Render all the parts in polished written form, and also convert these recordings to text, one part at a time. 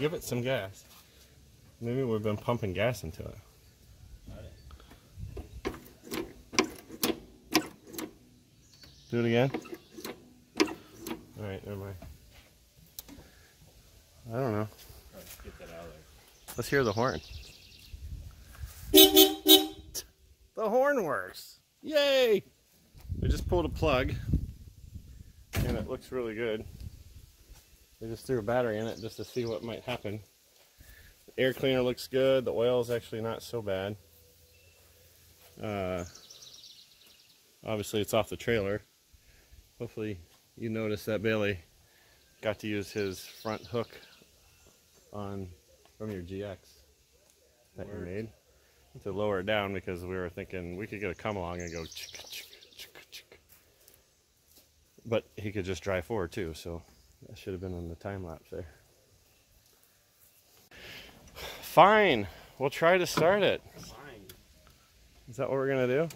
give it some gas. Maybe we've been pumping gas into it. Do it again? Alright, never mind. I don't know. Get that out of there. Let's hear the horn. The horn works! Yay! We just pulled a plug and it looks really good. We just threw a battery in it just to see what might happen. The air cleaner looks good. The oil is actually not so bad. Obviously it's off the trailer. Hopefully you noticed that Bailey got to use his front hook from your GX that you made to lower it down, because we were thinking we could get a come along and go chicka, chicka, chicka, chicka. But he could just drive forward too, so that should have been on the time lapse there. Fine, we'll try to start it. Fine. Is that what we're gonna do?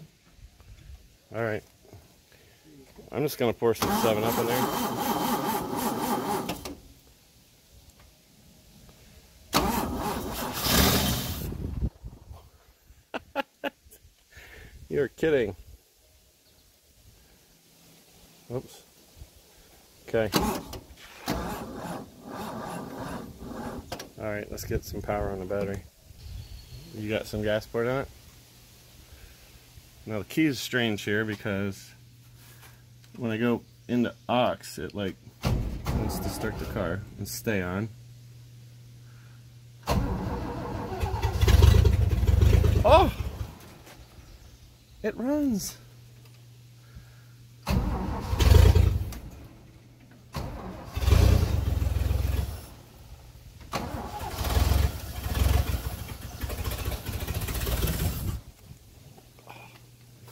All right. I'm just gonna pour some 7-Up in there. You're kidding. Oops. Okay. Alright, let's get some power on the battery. You got some gas poured on it? Now the key is strange here because when I go into aux, it like wants to start the car and stay on. Oh! It runs!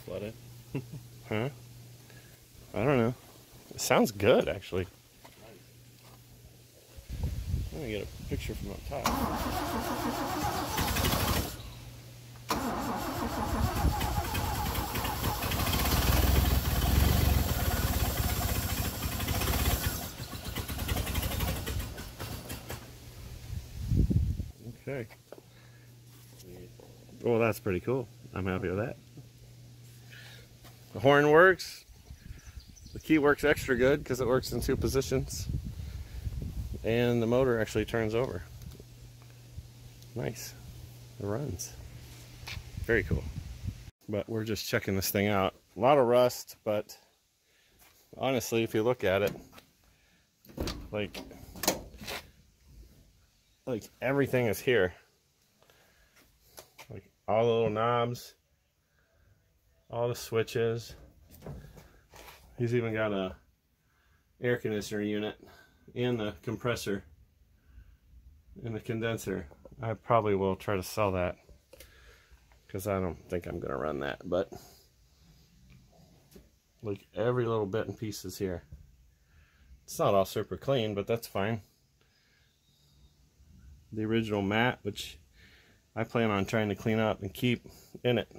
Flooded. Huh? I don't know. It sounds good, actually. Let me get a picture from up top. Okay. Well, that's pretty cool. I'm happy with that. The horn works. The key works extra good because it works in 2 positions. And the motor actually turns over. Nice. It runs. Very cool. But we're just checking this thing out. A lot of rust, but honestly, if you look at it, like everything is here. Like all the little knobs, all the switches. He's even got a air conditioner unit and the compressor and the condenser. I probably will try to sell that because I don't think I'm gonna run that, but like every little bit and piece is here. It's not all super clean, but that's fine. The original mat, which I plan on trying to clean up and keep in it.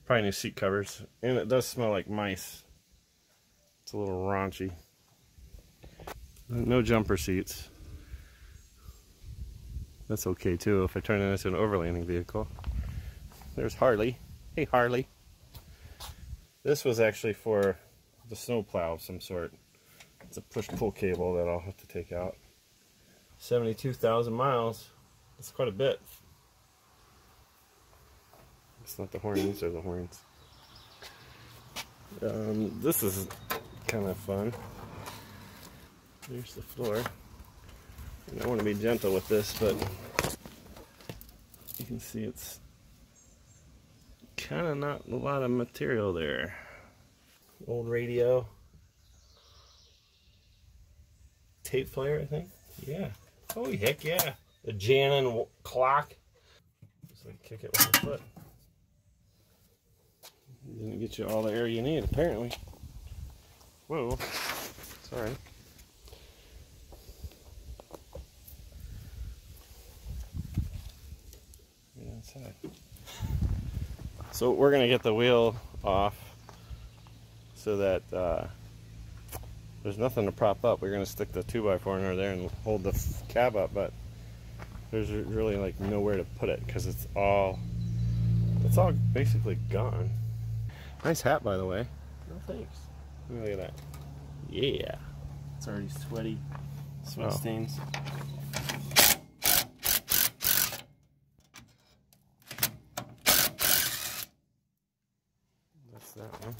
Probably new seat covers, and it does smell like mice. It's a little raunchy. No jumper seats. That's okay too if I turn it into an overlanding vehicle. There's Harley. Hey Harley. This was actually for the snowplow of some sort. It's a push-pull cable that I'll have to take out. 72,000 miles. That's quite a bit. It's not the horn, these are the horns. This is kind of fun. There's the floor. And I want to be gentle with this, but you can see it's kind of not a lot of material there. Old radio. Tape player, I think. Yeah. Oh, heck yeah. The Jannon clock. Just like kick it with your foot. Didn't get you all the air you need, apparently. Whoa. Sorry. Get inside. So we're going to get the wheel off so that There's nothing to prop up. We're going to stick the 2x4 in there and hold the cab up, but there's really like nowhere to put it because it's all basically gone. Nice hat, by the way. No thanks. Look at that. Yeah. It's already sweaty. Sweat stains. That's that one.